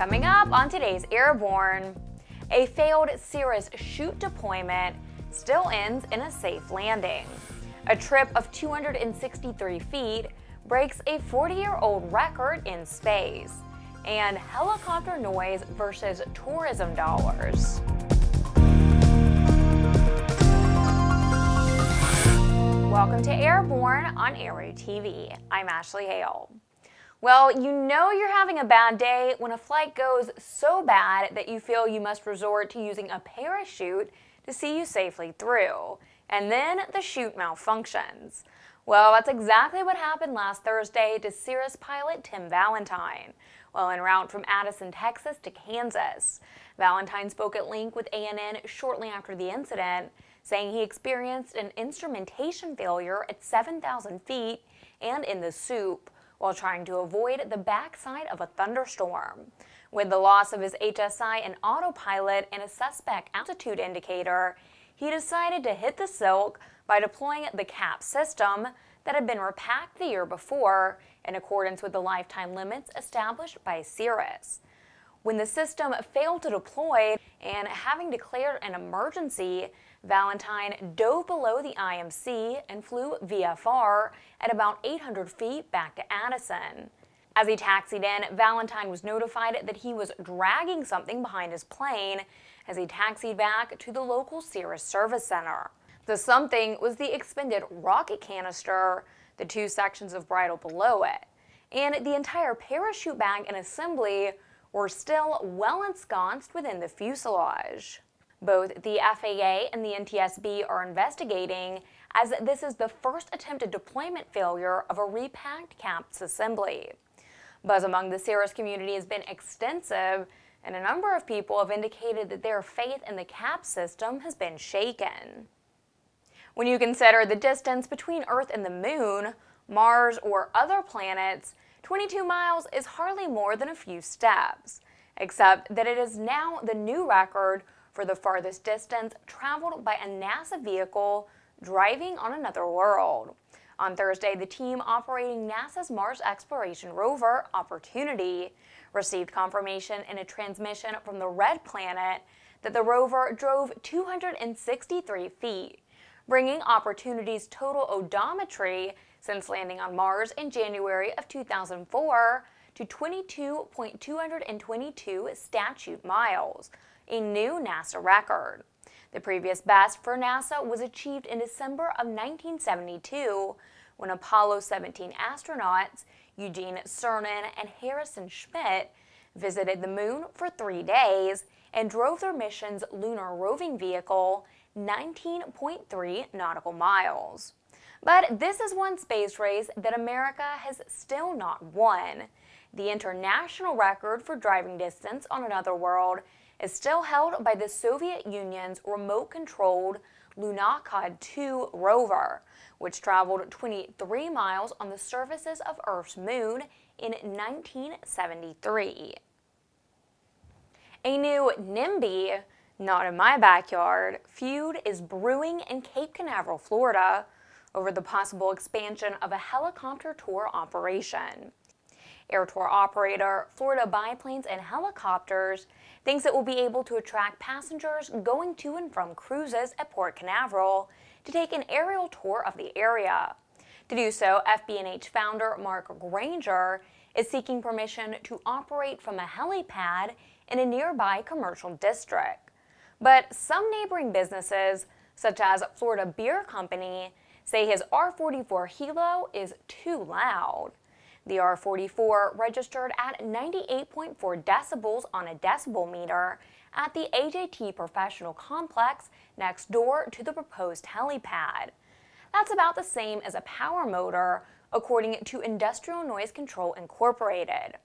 Coming up on today's Airborne, a failed Cirrus Chute deployment still ends in a safe landing. A trip of 263 feet breaks a 40-year-old record in space. And helicopter noise versus tourism dollars. Welcome to Airborne on Aero-TV. I'm Ashley Hale. Well, you know you're having a bad day when a flight goes so bad that you feel you must resort to using a parachute to see you safely through. And then the chute malfunctions. Well, that's exactly what happened last Thursday to Cirrus Pilot Tim Valentine, while en route from Addison, Texas to Kansas. Valentine spoke at length with ANN shortly after the incident, saying he experienced an instrumentation failure at 7,000 feet and in the soup, while trying to avoid the backside of a thunderstorm. With the loss of his HSI and autopilot and a suspect altitude indicator, he decided to hit the silk by deploying the CAP system that had been repacked the year before in accordance with the lifetime limits established by Cirrus. When the system failed to deploy and having declared an emergency, Valentine dove below the IMC and flew VFR at about 800 feet back to Addison. As he taxied in, Valentine was notified that he was dragging something behind his plane as he taxied back to the local Cirrus Service Center. The something was the expended rocket canister, the two sections of bridle below it, and the entire parachute bag and assembly were still well ensconced within the fuselage. Both the FAA and the NTSB are investigating, as this is the first attempted deployment failure of a repacked CAPS assembly. Buzz among the Cirrus community has been extensive, and a number of people have indicated that their faith in the CAPS system has been shaken. When you consider the distance between Earth and the Moon, Mars, or other planets, 22 miles is hardly more than a few steps, except that it is now the new record for the farthest distance traveled by a NASA vehicle driving on another world. On Thursday, the team operating NASA's Mars exploration rover, Opportunity, received confirmation in a transmission from the Red Planet that the rover drove 263 feet, bringing Opportunity's total odometry since landing on Mars in January of 2004 to 22.222 statute miles, a new NASA record. The previous best for NASA was achieved in December of 1972 when Apollo 17 astronauts Eugene Cernan and Harrison Schmitt visited the moon for 3 days and drove their mission's lunar roving vehicle 19.3 nautical miles. But this is one space race that America has still not won. The international record for driving distance on another world is still held by the Soviet Union's remote-controlled Lockout 2 rover, which traveled 23 miles on the surfaces of Earth's moon in 1973. A new NIMBY, not in my backyard, feud is brewing in Cape Canaveral, Florida, over the possible expansion of a helicopter tour operation. Air tour operator Florida Biplanes and Helicopters thinks it will be able to attract passengers going to and from cruises at Port Canaveral to take an aerial tour of the area. To do so, FB&H founder Mark Grainger is seeking permission to operate from a helipad in a nearby commercial district. But some neighboring businesses, such as Florida Beer Company, say his R44 helo is too loud. The R44 registered at 98.4 decibels on a decibel meter at the AJT Professional Complex next door to the proposed helipad. That's about the same as a power motor, according to Industrial Noise Control Incorporated.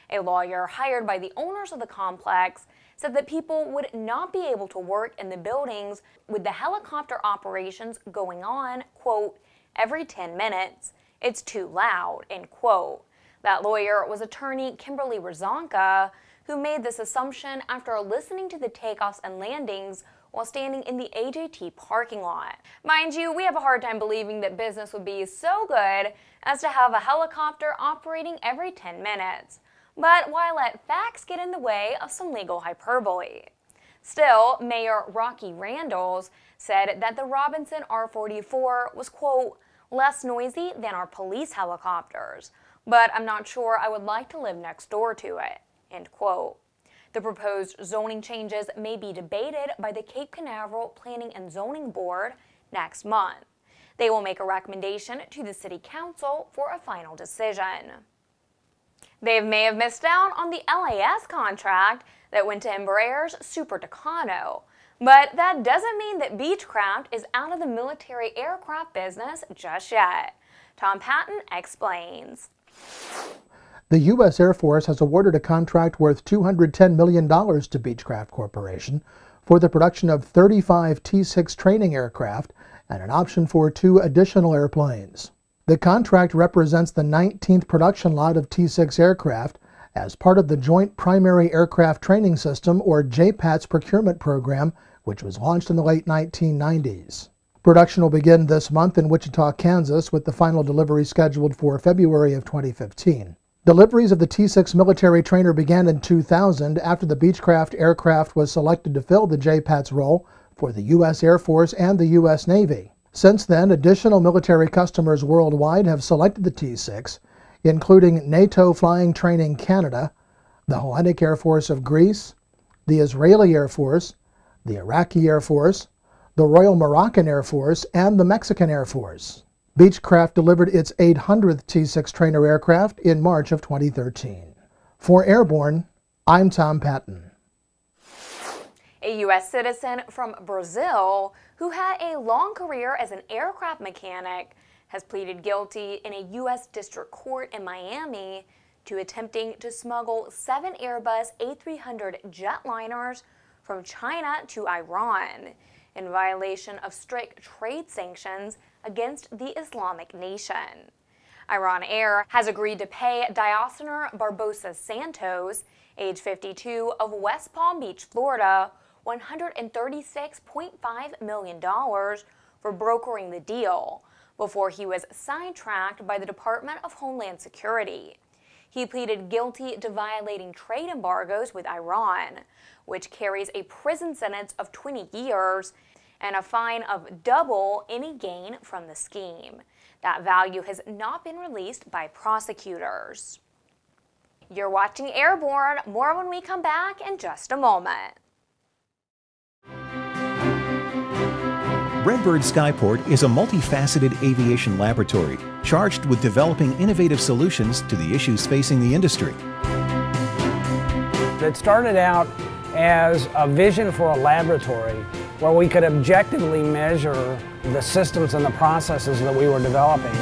A lawyer hired by the owners of the complex said that people would not be able to work in the buildings with the helicopter operations going on, quote, every 10 minutes. It's too loud, end quote. That lawyer was attorney Kimberly Razonka, who made this assumption after listening to the takeoffs and landings while standing in the AJT parking lot. Mind you, we have a hard time believing that business would be so good as to have a helicopter operating every 10 minutes. But why let facts get in the way of some legal hyperbole? Still, Mayor Rocky Randalls said that the Robinson R-44 was, quote, less noisy than our police helicopters, but I'm not sure I would like to live next door to it, end quote. The proposed zoning changes may be debated by the Cape Canaveral Planning and Zoning Board next month. They will make a recommendation to the City Council for a final decision. They may have missed out on the LAS contract that went to Embraer's Super Tucano, but that doesn't mean that Beechcraft is out of the military aircraft business just yet. Tom Patton explains. The U.S. Air Force has awarded a contract worth $210 million to Beechcraft Corporation for the production of 35 T-6 training aircraft and an option for 2 additional airplanes. The contract represents the 19th production lot of T-6 aircraft as part of the Joint Primary Aircraft Training System, or JPATS, procurement program, which was launched in the late 1990s. Production will begin this month in Wichita, Kansas, with the final delivery scheduled for February of 2015. Deliveries of the T-6 military trainer began in 2000 after the Beechcraft aircraft was selected to fill the JPATS role for the U.S. Air Force and the U.S. Navy. Since then, additional military customers worldwide have selected the T-6, including NATO Flying Training Canada, the Hellenic Air Force of Greece, the Israeli Air Force, the Iraqi Air Force, the Royal Moroccan Air Force, and the Mexican Air Force. Beechcraft delivered its 800th T-6 trainer aircraft in March of 2013. For Airborne, I'm Tom Patton. A U.S. citizen from Brazil who had a long career as an aircraft mechanic has pleaded guilty in a U.S. district court in Miami to attempting to smuggle 7 Airbus A300 jetliners from China to Iran in violation of strict trade sanctions against the Islamic nation. Iran Air has agreed to pay Diosner Barbosa Santos, age 52, of West Palm Beach, Florida, $136.5 million for brokering the deal before he was sidetracked by the Department of Homeland Security. He pleaded guilty to violating trade embargoes with Iran, which carries a prison sentence of 20 years and a fine of double any gain from the scheme. That value has not been released by prosecutors. You're watching Airborne. More when we come back in just a moment. Redbird Skyport is a multifaceted aviation laboratory charged with developing innovative solutions to the issues facing the industry. It started out as a vision for a laboratory where we could objectively measure the systems and the processes that we were developing.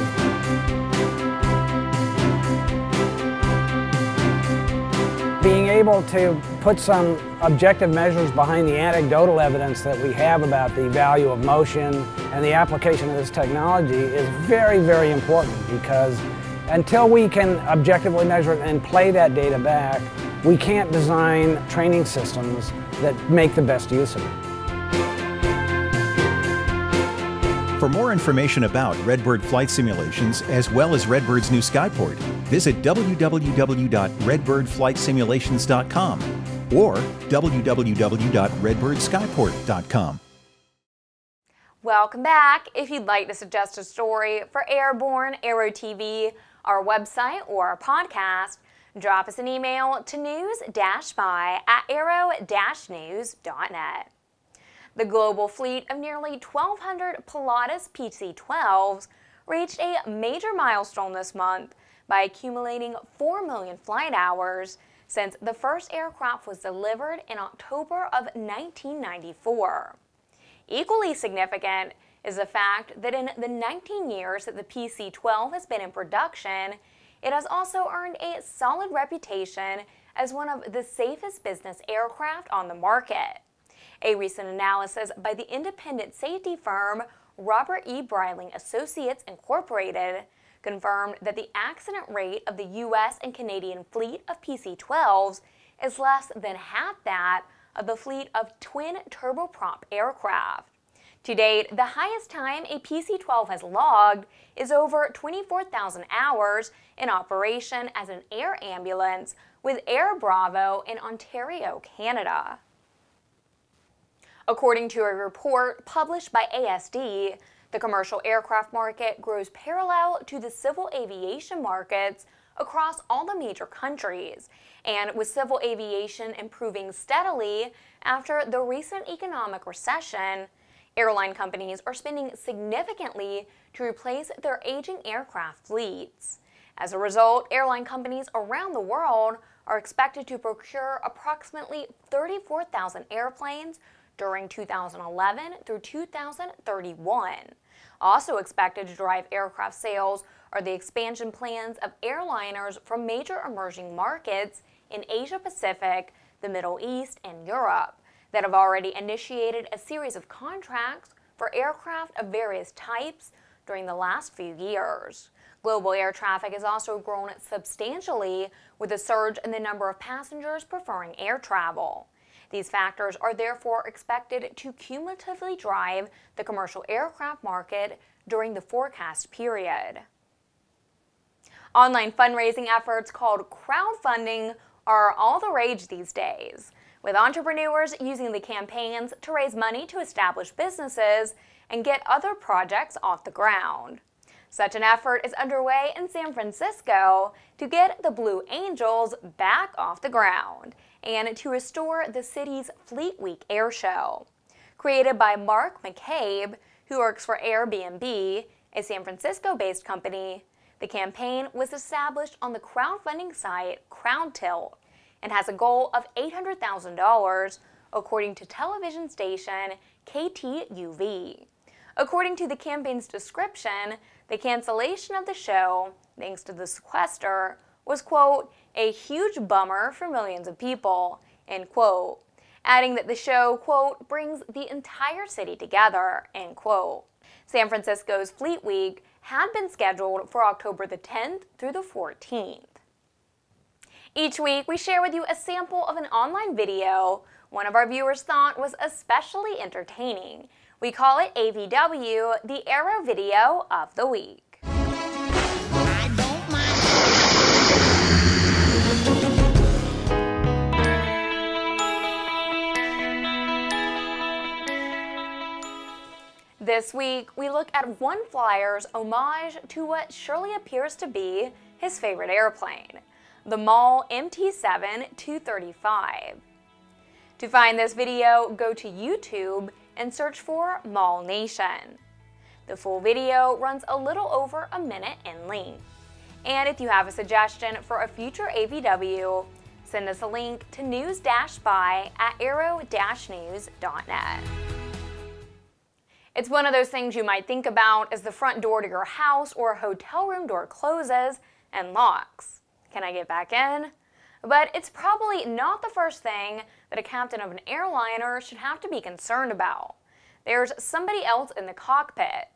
Being able to put some objective measures behind the anecdotal evidence that we have about the value of motion and the application of this technology is very, very important, because until we can objectively measure it and play that data back, we can't design training systems that make the best use of it. For more information about Redbird flight simulations, as well as Redbird's new Skyport, visit www.redbirdflightsimulations.com or www.redbirdskyport.com. Welcome back. If you'd like to suggest a story for Airborne, Aero-TV, our website, or our podcast, drop us an email to news-by@aero-news.net. The global fleet of nearly 1,200 Pilatus PC-12s reached a major milestone this month by accumulating 4 million flight hours since the first aircraft was delivered in October of 1994. Equally significant is the fact that in the 19 years that the PC-12 has been in production, it has also earned a solid reputation as one of the safest business aircraft on the market. A recent analysis by the independent safety firm Robert E. Breiling Associates Incorporated confirmed that the accident rate of the U.S. and Canadian fleet of PC-12s is less than half that of the fleet of twin turboprop aircraft. To date, the highest time a PC-12 has logged is over 24,000 hours in operation as an air ambulance with Air Bravo in Ontario, Canada. According to a report published by ASD, the commercial aircraft market grows parallel to the civil aviation markets across all the major countries, and with civil aviation improving steadily after the recent economic recession, airline companies are spending significantly to replace their aging aircraft fleets. As a result, airline companies around the world are expected to procure approximately 34,000 airplanes during 2011 through 2031. Also expected to drive aircraft sales are the expansion plans of airliners from major emerging markets in Asia Pacific, the Middle East, and Europe that have already initiated a series of contracts for aircraft of various types during the last few years. Global air traffic has also grown substantially with a surge in the number of passengers preferring air travel. These factors are therefore expected to cumulatively drive the commercial aircraft market during the forecast period. Online fundraising efforts called crowdfunding are all the rage these days, with entrepreneurs using the campaigns to raise money to establish businesses and get other projects off the ground. Such an effort is underway in San Francisco to get the Blue Angels back off the ground and to restore the city's Fleet Week Air Show. Created by Mark McCabe, who works for Airbnb, a San Francisco-based company, the campaign was established on the crowdfunding site CrowdTilt and has a goal of $800,000, according to television station KTUV. According to the campaign's description, the cancellation of the show, thanks to the sequester, was, quote, a huge bummer for millions of people, end quote, adding that the show, quote, brings the entire city together, end quote. San Francisco's Fleet Week had been scheduled for October the 10th through the 14th. Each week, we share with you a sample of an online video one of our viewers thought was especially entertaining. We call it AVW, the Aero Video of the Week. This week, we look at one flyer's homage to what surely appears to be his favorite airplane, the Maule MT-7-235. To find this video, go to YouTube and search for Maule Nation. The full video runs a little over a minute in length. And if you have a suggestion for a future AVW, send us a link to news-by@aero-news.net. It's one of those things you might think about as the front door to your house or hotel room door closes and locks. Can I get back in? But it's probably not the first thing that a captain of an airliner should have to be concerned about. There's somebody else in the cockpit.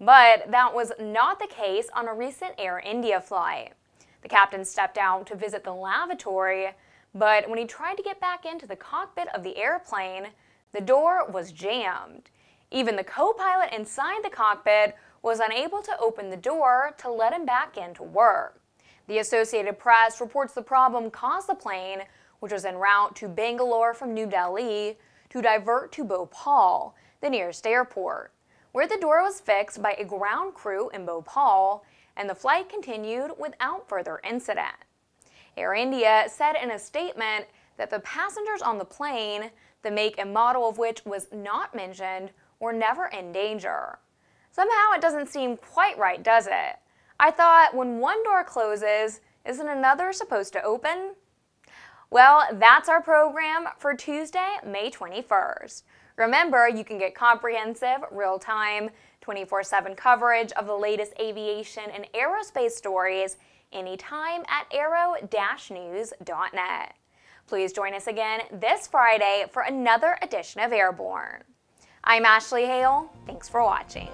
But that was not the case on a recent Air India flight. The captain stepped out to visit the lavatory, but when he tried to get back into the cockpit of the airplane, the door was jammed. Even the co-pilot inside the cockpit was unable to open the door to let him back into work. The Associated Press reports the problem caused the plane, which was en route to Bangalore from New Delhi, to divert to Bhopal, the nearest airport, where the door was fixed by a ground crew in Bhopal, and the flight continued without further incident. Air India said in a statement that the passengers on the plane, the make and model of which was not mentioned, were never in danger. Somehow it doesn't seem quite right, does it? I thought when one door closes, isn't another supposed to open? Well, that's our program for Tuesday, May 21st. Remember, you can get comprehensive, real-time, 24/7 coverage of the latest aviation and aerospace stories anytime at aero-news.net. Please join us again this Friday for another edition of Airborne. I'm Ashley Hale. Thanks for watching.